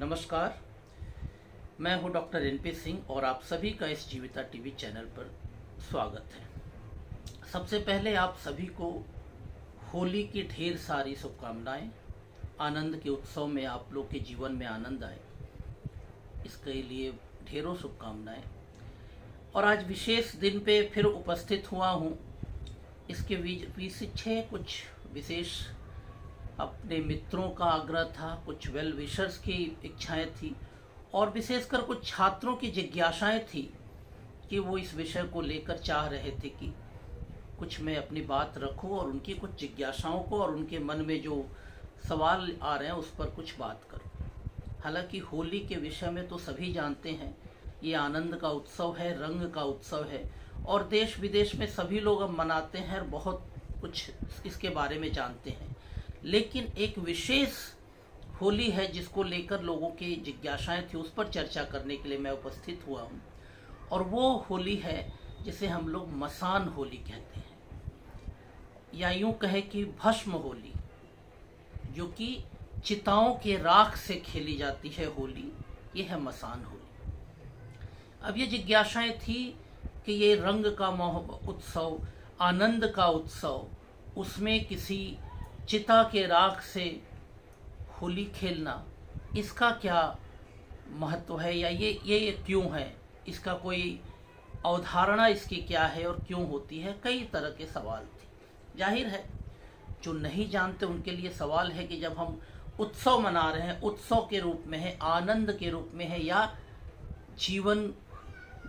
नमस्कार, मैं हूं डॉक्टर एनपी सिंह और आप सभी का इस जीविता टीवी चैनल पर स्वागत है। सबसे पहले आप सभी को होली की ढेर सारी शुभकामनाएं। आनंद के उत्सव में आप लोग के जीवन में आनंद आए, इसके लिए ढेरों शुभकामनाएं। और आज विशेष दिन पे फिर उपस्थित हुआ हूं। इसके पीछे कुछ विशेष अपने मित्रों का आग्रह था, कुछ वेल विशर्स की इच्छाएं थी और विशेषकर कुछ छात्रों की जिज्ञासाएं थी कि वो इस विषय को लेकर चाह रहे थे कि कुछ मैं अपनी बात रखूं और उनकी कुछ जिज्ञासाओं को और उनके मन में जो सवाल आ रहे हैं उस पर कुछ बात करूं। हालांकि होली के विषय में तो सभी जानते हैं, ये आनंद का उत्सव है, रंग का उत्सव है और देश विदेश में सभी लोग अब मनाते हैं और बहुत कुछ इसके बारे में जानते हैं। लेकिन एक विशेष होली है जिसको लेकर लोगों की जिज्ञासाएं थी, उस पर चर्चा करने के लिए मैं उपस्थित हुआ हूं। और वो होली है जिसे हम लोग मसान होली कहते हैं, या यूं कहे कि भस्म होली, जो कि चिताओं के राख से खेली जाती है होली, ये है मसान होली। अब ये जिज्ञासाएं थी कि ये रंग का उत्सव, आनंद का उत्सव, उसमें किसी चिता के राख से होली खेलना, इसका क्या महत्व है या ये क्यों है, इसका कोई अवधारणा इसकी क्या है और क्यों होती है, कई तरह के सवाल थे। जाहिर है जो नहीं जानते उनके लिए सवाल है कि जब हम उत्सव मना रहे हैं, उत्सव के रूप में है, आनंद के रूप में है, या जीवन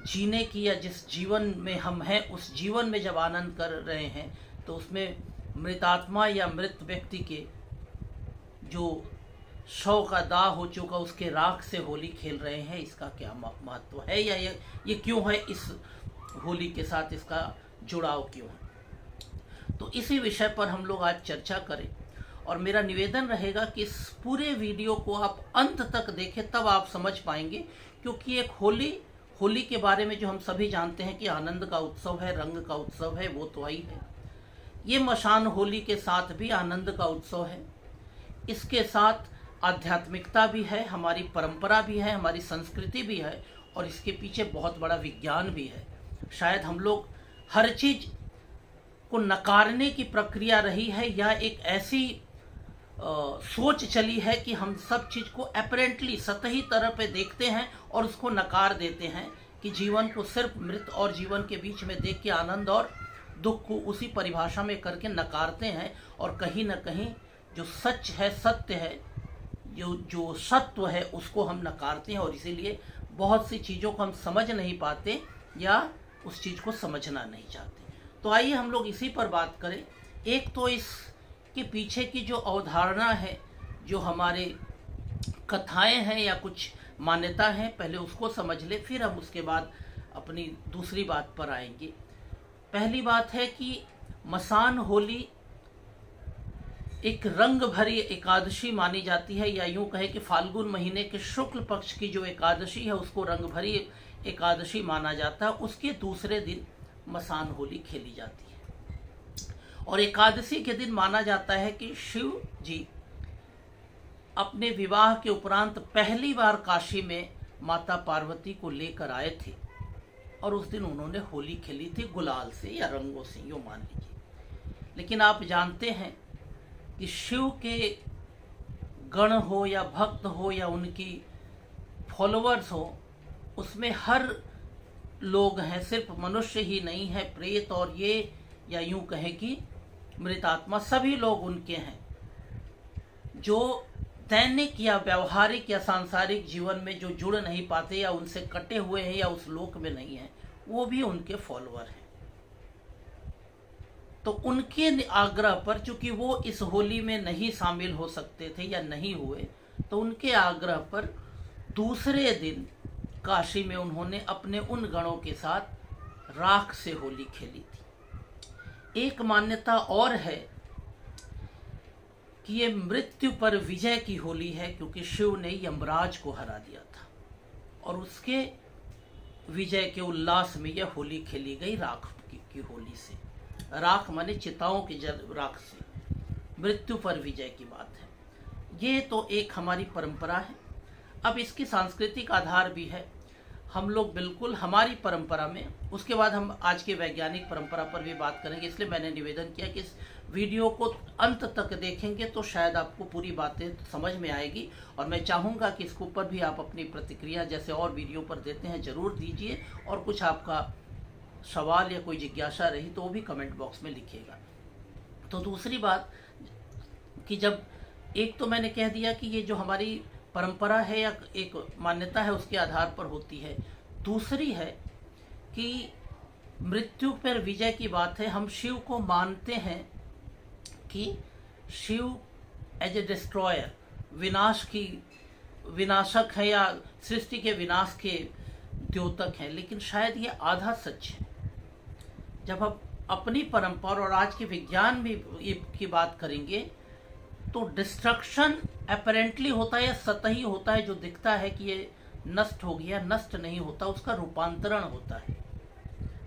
जीने की या जिस जीवन में हम हैं उस जीवन में जब आनंद कर रहे हैं तो उसमें मृतात्मा या मृत व्यक्ति के जो शव का दाह हो चुका उसके राख से होली खेल रहे हैं, इसका क्या महत्व है या ये क्यों है, इस होली के साथ इसका जुड़ाव क्यों है। तो इसी विषय पर हम लोग आज चर्चा करें और मेरा निवेदन रहेगा कि इस पूरे वीडियो को आप अंत तक देखें, तब आप समझ पाएंगे। क्योंकि एक होली के बारे में जो हम सभी जानते हैं कि आनंद का उत्सव है, रंग का उत्सव है, वो तो आई है। ये मसान होली के साथ भी आनंद का उत्सव है, इसके साथ आध्यात्मिकता भी है, हमारी परंपरा भी है, हमारी संस्कृति भी है और इसके पीछे बहुत बड़ा विज्ञान भी है। शायद हम लोग हर चीज को नकारने की प्रक्रिया रही है या एक ऐसी सोच चली है कि हम सब चीज को अपरेंटली सतही तरह पे देखते हैं और उसको नकार देते हैं कि जीवन को सिर्फ मृत और जीवन के बीच में देख के आनंद और दुख को उसी परिभाषा में करके नकारते हैं और कहीं ना कहीं जो सच है, सत्य है, जो सत्व है, उसको हम नकारते हैं और इसीलिए बहुत सी चीज़ों को हम समझ नहीं पाते या उस चीज़ को समझना नहीं चाहते। तो आइए हम लोग इसी पर बात करें। एक तो इसके पीछे की जो अवधारणा है, जो हमारे कथाएं हैं या कुछ मान्यता है, पहले उसको समझ ले, फिर हम उसके बाद अपनी दूसरी बात पर आएंगे। पहली बात है कि मसान होली एक रंग भरी एकादशी मानी जाती है, या यूं कहे कि फाल्गुन महीने के शुक्ल पक्ष की जो एकादशी है उसको रंग भरी एकादशी माना जाता है। उसके दूसरे दिन मसान होली खेली जाती है और एकादशी के दिन माना जाता है कि शिव जी अपने विवाह के उपरांत पहली बार काशी में माता पार्वती को लेकर आए थे और उस दिन उन्होंने होली खेली थी गुलाल से या रंगों से, यूं मान लीजिए। लेकिन आप जानते हैं कि शिव के गण हो या भक्त हो या उनकी फॉलोअर्स हो, उसमें हर लोग हैं, सिर्फ मनुष्य ही नहीं है, प्रेत और ये, या यूं कहें कि मृतात्मा, सभी लोग उनके हैं जो दैनिक या व्यवहारिक या सांसारिक जीवन में जो जुड़ नहीं पाते या उनसे कटे हुए हैं या उस लोक में नहीं है, वो भी उनके फॉलोअर हैं। तो उनके आग्रह पर, चूंकि वो इस होली में नहीं शामिल हो सकते थे या नहीं हुए, तो उनके आग्रह पर दूसरे दिन काशी में उन्होंने अपने उन गणों के साथ राख से होली खेली थी। एक मान्यता और है कि ये मृत्यु पर विजय की होली है, क्योंकि शिव ने यमराज को हरा दिया था और उसके विजय के उल्लास में यह होली खेली गई राख की होली से। राख माने चिताओं की राख से, मृत्यु पर विजय की बात है। ये तो एक हमारी परंपरा है। अब इसकी सांस्कृतिक आधार भी है। हम लोग बिल्कुल हमारी परंपरा में, उसके बाद हम आज के वैज्ञानिक परंपरा पर भी बात करेंगे, इसलिए मैंने निवेदन किया कि इस वीडियो को अंत तक देखेंगे तो शायद आपको पूरी बातें समझ में आएगी। और मैं चाहूँगा कि इसके ऊपर भी आप अपनी प्रतिक्रिया जैसे और वीडियो पर देते हैं ज़रूर दीजिए, और कुछ आपका सवाल या कोई जिज्ञासा रही तो वो भी कमेंट बॉक्स में लिखिएगा। तो दूसरी बात कि जब एक तो मैंने कह दिया कि ये जो हमारी परंपरा है या एक मान्यता है उसके आधार पर होती है। दूसरी है कि मृत्यु पर विजय की बात है। हम शिव को मानते हैं कि शिव एज ए डिस्ट्रॉयर, विनाशक है या सृष्टि के विनाश के द्योतक हैं, लेकिन शायद ये आधा सच है। जब हम अपनी परंपरा और आज के विज्ञान में की बात करेंगे तो डिस्ट्रक्शन अपरेंटली होता है या सतही होता है, जो दिखता है कि ये नष्ट हो गया, नष्ट नहीं होता, उसका रूपांतरण होता है।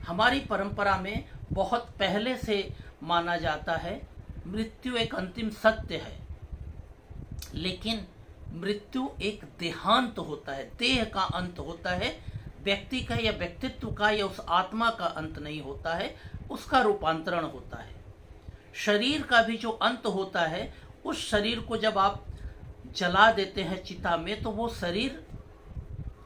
हमारी परंपरा में बहुत पहले से माना जाता है मृत्यु एक अंतिम सत्य है, लेकिन मृत्यु एक देहांत होता है, देह का अंत होता है, व्यक्ति का या व्यक्तित्व का या उस आत्मा का अंत नहीं होता है, उसका रूपांतरण होता है। शरीर का भी जो अंत होता है, उस शरीर को जब आप जला देते हैं चिता में, तो वो शरीर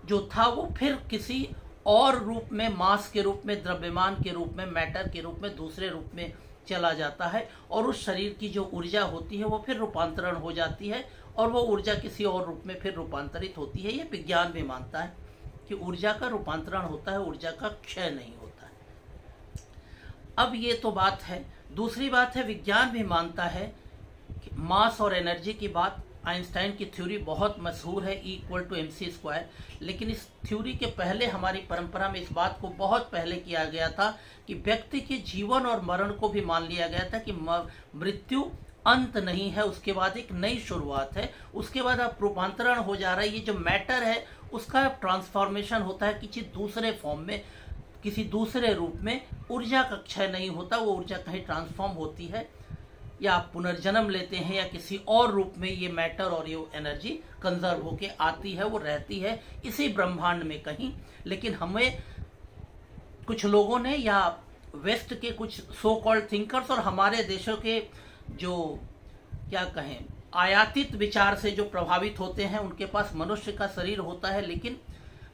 जो था वो फिर किसी और रूप में, मास के रूप में, द्रव्यमान के रूप में, मैटर के रूप में, दूसरे रूप में चला जाता है, और उस शरीर की जो ऊर्जा होती है वो फिर रूपांतरण हो जाती है, और वो ऊर्जा किसी और रूप में फिर रूपांतरित होती है। ये विज्ञान भी मानता है कि ऊर्जा का रूपांतरण होता है, ऊर्जा का क्षय नहीं होता है। अब ये तो बात है। दूसरी बात है, विज्ञान भी मानता है कि मास और एनर्जी की बात, आइंस्टाइन की थ्योरी बहुत मशहूर है, E=mc², लेकिन इस थ्योरी के पहले हमारी परंपरा में इस बात को बहुत पहले किया गया था कि व्यक्ति के जीवन और मरण को भी मान लिया गया था कि मृत्यु अंत नहीं है, उसके बाद एक नई शुरुआत है, उसके बाद अब रूपांतरण हो जा रहा है। ये जो मैटर है उसका ट्रांसफॉर्मेशन होता है किसी दूसरे फॉर्म में, किसी दूसरे रूप में। ऊर्जा का क्षय नहीं होता, वो ऊर्जा कहीं ट्रांसफॉर्म होती है या आप पुनर्जन्म लेते हैं या किसी और रूप में ये मैटर और ये एनर्जी कंजर्व होके आती है, वो रहती है इसी ब्रह्मांड में कहीं। लेकिन हमें कुछ लोगों ने या वेस्ट के कुछ सो कॉल्ड थिंकर्स और हमारे देशों के जो क्या कहें आयातित विचार से जो प्रभावित होते हैं, उनके पास मनुष्य का शरीर होता है, लेकिन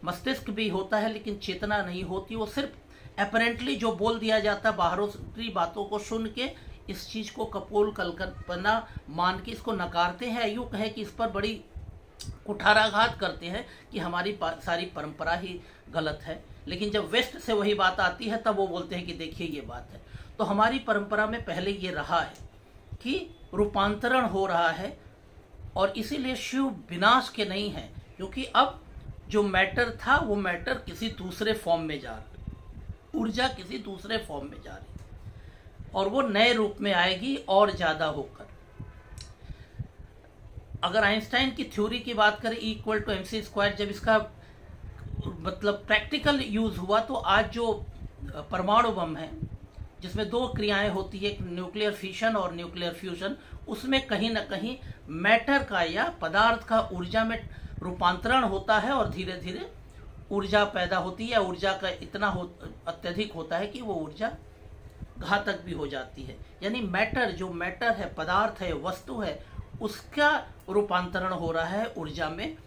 मस्तिष्क भी होता है, लेकिन चेतना नहीं होती। वो सिर्फ अपरेंटली जो बोल दिया जाता है, बाहरी बातों को सुन के इस चीज को कपोल कल्पना मान के इसको नकारते हैं, यूँ कहें कि इस पर बड़ी कुठाराघात करते हैं कि हमारी सारी परंपरा ही गलत है। लेकिन जब वेस्ट से वही बात आती है तब वो बोलते हैं कि देखिए ये बात है। तो हमारी परंपरा में पहले ये रहा है कि रूपांतरण हो रहा है, और इसीलिए शिव विनाश के नहीं है, क्योंकि अब जो मैटर था वो मैटर किसी दूसरे फॉर्म में जा रहा है, ऊर्जा किसी दूसरे फॉर्म में जा रही है, और वो नए रूप में आएगी और ज्यादा होकर। अगर आइंस्टाइन की थ्योरी की बात करें E=mc², जब इसका मतलब प्रैक्टिकल यूज हुआ, तो आज जो परमाणु बम है जिसमें दो क्रियाएं होती है, एक न्यूक्लियर फिशन और न्यूक्लियर फ्यूजन, उसमें कहीं ना कहीं मैटर का या पदार्थ का ऊर्जा में रूपांतरण होता है और धीरे धीरे ऊर्जा पैदा होती है, या ऊर्जा का इतना अत्यधिक होता है कि वो ऊर्जा घातक भी हो जाती है। यानी मैटर, जो मैटर है, पदार्थ है, वस्तु है, उसका रूपांतरण हो रहा है ऊर्जा में,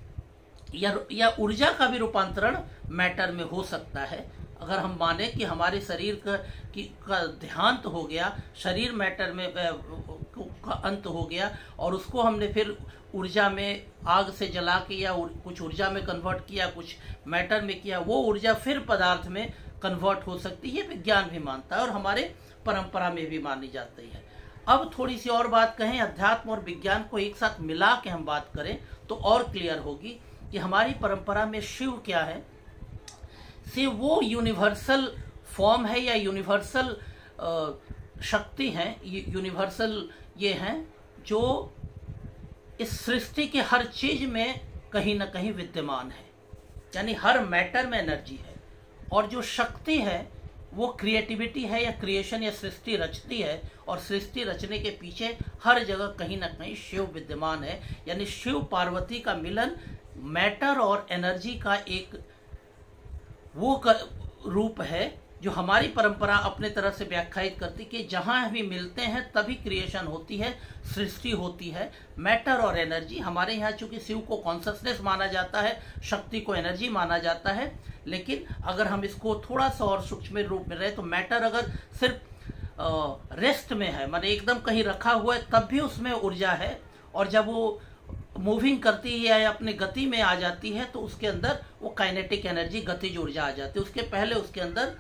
या ऊर्जा का भी रूपांतरण मैटर में हो सकता है। अगर हम माने कि हमारे शरीर का देहांत हो गया, शरीर मैटर में का अंत हो गया, और उसको हमने फिर ऊर्जा में आग से जला के या कुछ ऊर्जा में कन्वर्ट किया, कुछ मैटर में किया, वो ऊर्जा फिर पदार्थ में कन्वर्ट हो सकती है। विज्ञान भी मानता है और हमारे परंपरा में भी मानी जाती है। अब थोड़ी सी और बात कहें, अध्यात्म और विज्ञान को एक साथ मिला के हम बात करें तो और क्लियर होगी कि हमारी परंपरा में शिव क्या है। शिव वो यूनिवर्सल फॉर्म है या यूनिवर्सल शक्ति है, यूनिवर्सल ये हैं जो इस सृष्टि के हर चीज में कहीं ना कहीं विद्यमान है। यानी हर मैटर में एनर्जी है, और जो शक्ति है वो क्रिएटिविटी है या क्रिएशन या सृष्टि रचती है, और सृष्टि रचने के पीछे हर जगह कहीं ना कहीं शिव विद्यमान है। यानी शिव पार्वती का मिलन मैटर और एनर्जी का एक वो रूप है जो हमारी परंपरा अपने तरह से व्याख्यायित करती कि जहां भी मिलते हैं तभी क्रिएशन होती है, सृष्टि होती है। मैटर और एनर्जी, हमारे यहाँ चूंकि शिव को कॉन्शसनेस माना जाता है, शक्ति को एनर्जी माना जाता है, लेकिन अगर हम इसको थोड़ा सा और सूक्ष्म रूप में रहे तो मैटर अगर सिर्फ रेस्ट में है, माने एकदम कहीं रखा हुआ है, तब भी उसमें ऊर्जा है, और जब वो मूविंग करती है या अपनी गति में आ जाती है तो उसके अंदर वो काइनेटिक एनर्जी, गतिज ऊर्जा आ जाती है। उसके पहले उसके अंदर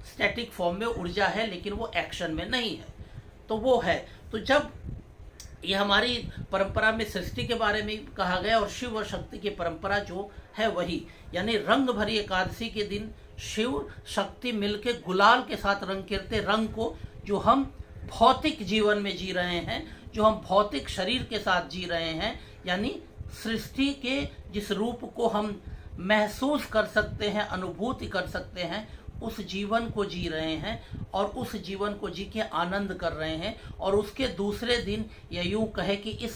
स्टैटिक फॉर्म में ऊर्जा है, लेकिन वो एक्शन में नहीं है, तो वो है। तो जब ये हमारी परंपरा में सृष्टि के बारे में कहा गया, और शिव और शक्ति की परंपरा जो है वही, यानी रंग भरी एकादशी के दिन शिव शक्ति मिलके गुलाल के साथ रंग खेलते, रंग को जो हम भौतिक जीवन में जी रहे हैं, जो हम भौतिक शरीर के साथ जी रहे हैं, यानी सृष्टि के जिस रूप को हम महसूस कर सकते हैं, अनुभूति कर सकते हैं, उस जीवन को जी रहे हैं, और उस जीवन को जी के आनंद कर रहे हैं। और उसके दूसरे दिन, या यूं कहे कि इस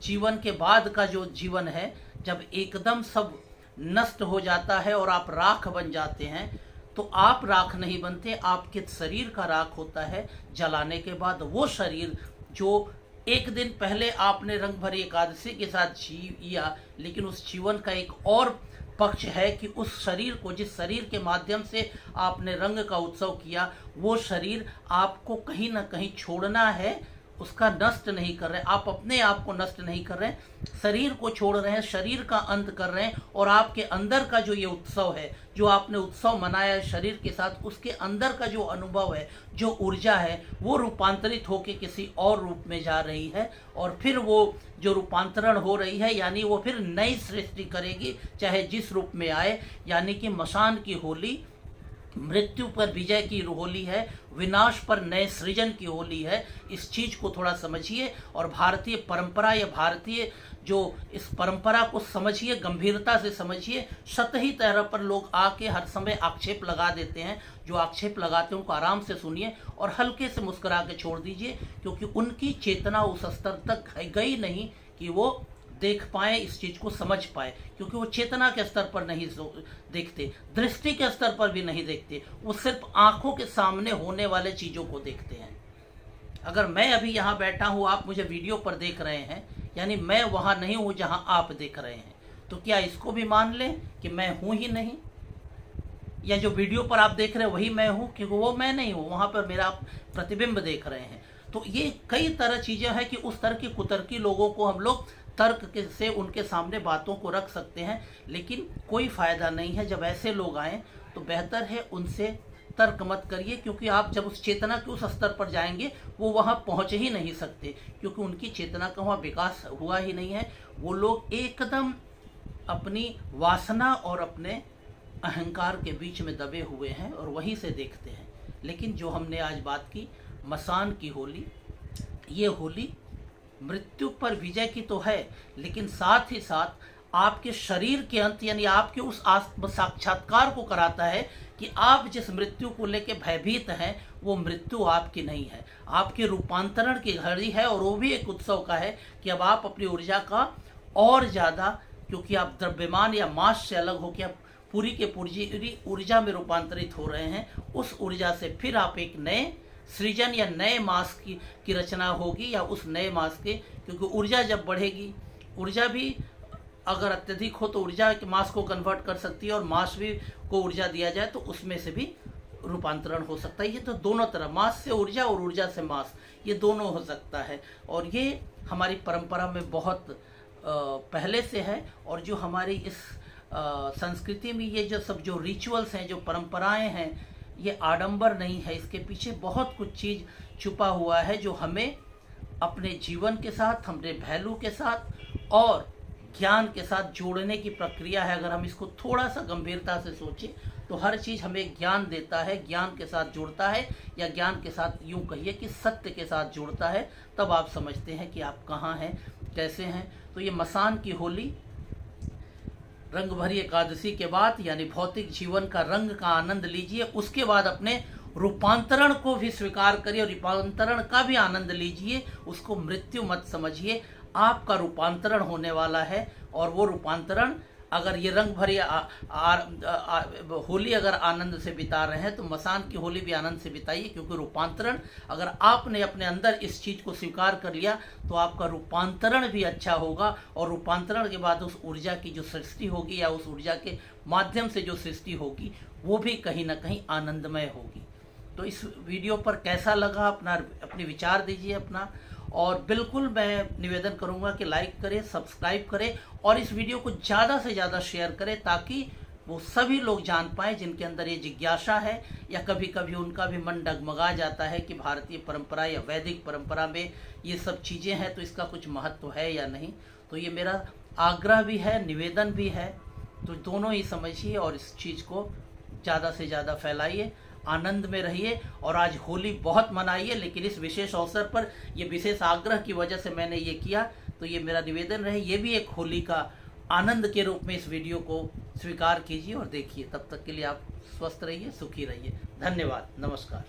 जीवन के बाद का जो जीवन है, जब एकदम सब नष्ट हो जाता है और आप राख बन जाते हैं, तो आप राख नहीं बनते, आपके शरीर का राख होता है जलाने के बाद। वो शरीर जो एक दिन पहले आपने रंग भरी एकादशी के साथ जिया, लेकिन उस जीवन का एक और पक्ष है कि उस शरीर को, जिस शरीर के माध्यम से आपने रंग का उत्सव किया, वो शरीर आपको कहीं ना कहीं छोड़ना है, उसका नष्ट नहीं कर रहे, आप अपने आप को नष्ट नहीं कर रहे, शरीर को छोड़ रहे हैं, शरीर का अंत कर रहे हैं, और आपके अंदर का जो ये उत्सव है, जो आपने उत्सव मनाया है शरीर के साथ, उसके अंदर का जो अनुभव है, जो ऊर्जा है, वो रूपांतरित होकर किसी और रूप में जा रही है, और फिर वो जो रूपांतरण हो रही है, यानी वो फिर नई सृष्टि करेगी, चाहे जिस रूप में आए। यानी कि मसान की होली मृत्यु पर विजय की होली है, विनाश पर नए सृजन की होली है। इस चीज को थोड़ा समझिए, और भारतीय परंपरा या भारतीय जो इस परंपरा को समझिए, गंभीरता से समझिए। सतही तरह पर लोग आके हर समय आक्षेप लगा देते हैं, जो आक्षेप लगाते हैं उनको आराम से सुनिए और हल्के से मुस्कुरा के छोड़ दीजिए, क्योंकि उनकी चेतना उस स्तर तक गई नहीं कि वो देख पाए, इस चीज को समझ पाए, क्योंकि वो चेतना के स्तर पर नहीं देखते, दृष्टि के स्तर पर भी नहीं देखते, वो सिर्फ आंखों के सामने होने वाले चीजों को देखते हैं। अगर मैं अभी यहाँ बैठा हूँ, आप मुझे वीडियो पर देख रहे हैं, यानी मैं वहां नहीं हूं जहां आप देख रहे हैं, तो क्या इसको भी मान लें कि मैं हूं ही नहीं, या जो वीडियो पर आप देख रहे हैं वही मैं हूं, क्योंकि वो मैं नहीं हूं, वहां पर मेरा प्रतिबिंब देख रहे हैं। तो ये कई तरह चीजें हैं कि उस तरह की कुतर्की लोगों को हम लोग तर्क से उनके सामने बातों को रख सकते हैं, लेकिन कोई फायदा नहीं है। जब ऐसे लोग आए तो बेहतर है उनसे तर्क मत करिए, क्योंकि आप जब उस चेतना के उस स्तर पर जाएंगे वो वहां पहुंच ही नहीं सकते, क्योंकि उनकी चेतना का वहां विकास हुआ ही नहीं है। वो लोग एकदम अपनी वासना और अपने अहंकार के बीच में दबे हुए हैं और वहीं से देखते हैं। लेकिन जो हमने आज बात की मसान की होली, ये होली मृत्यु पर विजय की तो है, लेकिन साथ ही साथ आपके शरीर के अंत, यानी आपके उस आत्म साक्षात्कार को कराता है कि आप जिस मृत्यु को लेकर भयभीत हैं, वो मृत्यु आपकी नहीं है, आपके रूपांतरण की घड़ी है। और वो भी एक उत्सव का है कि अब आप अपनी ऊर्जा का और ज्यादा, क्योंकि आप द्रव्यमान या मास से अलग होकर आप पूरी के पूरी ऊर्जा में रूपांतरित हो रहे हैं, उस ऊर्जा से फिर आप एक नए सृजन या नए मास की रचना होगी, या उस नए मास के, क्योंकि ऊर्जा जब बढ़ेगी, ऊर्जा भी अगर अत्यधिक हो तो ऊर्जा के मास को कन्वर्ट कर सकती है, और मास भी को ऊर्जा दिया जाए तो उसमें से भी रूपांतरण हो सकता है। ये तो दोनों तरह, मास से ऊर्जा और ऊर्जा से मास, ये दोनों हो सकता है। और ये हमारी परंपरा में बहुत पहले से है। और जो हमारी इस संस्कृति में ये जो सब जो रिचुअल्स हैं, जो परंपराएं हैं, ये आडंबर नहीं है, इसके पीछे बहुत कुछ चीज छुपा हुआ है जो हमें अपने जीवन के साथ, अपने वैल्यू के साथ और ज्ञान के साथ जोड़ने की प्रक्रिया है। अगर हम इसको थोड़ा सा गंभीरता से सोचें तो हर चीज हमें ज्ञान देता है, ज्ञान के साथ जोड़ता है, या ज्ञान के साथ यूं कहिए कि सत्य के साथ जोड़ता है, तब आप समझते हैं कि आप कहाँ हैं, कैसे हैं। तो ये मसान की होली रंग भरी एकादशी के बाद, यानी भौतिक जीवन का रंग का आनंद लीजिए, उसके बाद अपने रूपांतरण को भी स्वीकार करिए और रूपांतरण का भी आनंद लीजिए, उसको मृत्यु मत समझिए। आपका रूपांतरण होने वाला है और वो रूपांतरण अगर ये रंग भरी होली अगर आनंद से बिता रहे हैं तो मसान की होली भी आनंद से बिताइए, क्योंकि रूपांतरण अगर आपने अपने अंदर इस चीज को स्वीकार कर लिया तो आपका रूपांतरण भी अच्छा होगा, और रूपांतरण के बाद उस ऊर्जा की जो सृष्टि होगी या उस ऊर्जा के माध्यम से जो सृष्टि होगी वो भी कहीं ना कहीं आनंदमय होगी। तो इस वीडियो पर कैसा लगा अपने विचार दीजिए अपना, और बिल्कुल मैं निवेदन करूंगा कि लाइक करें, सब्सक्राइब करें और इस वीडियो को ज़्यादा से ज़्यादा शेयर करें, ताकि वो सभी लोग जान पाएं जिनके अंदर ये जिज्ञासा है, या कभी कभी उनका भी मन डगमगा जाता है कि भारतीय परंपरा या वैदिक परंपरा में ये सब चीज़ें हैं तो इसका कुछ महत्व है या नहीं। तो ये मेरा आग्रह भी है, निवेदन भी है, तो दोनों ही समझिए और इस चीज़ को ज़्यादा से ज़्यादा फैलाइए, आनंद में रहिए। और आज होली बहुत मनाइए, लेकिन इस विशेष अवसर पर ये विशेष आग्रह की वजह से मैंने ये किया, तो ये मेरा निवेदन रहे, ये भी एक होली का आनंद के रूप में इस वीडियो को स्वीकार कीजिए और देखिए। तब तक के लिए आप स्वस्थ रहिए, सुखी रहिए। धन्यवाद, नमस्कार।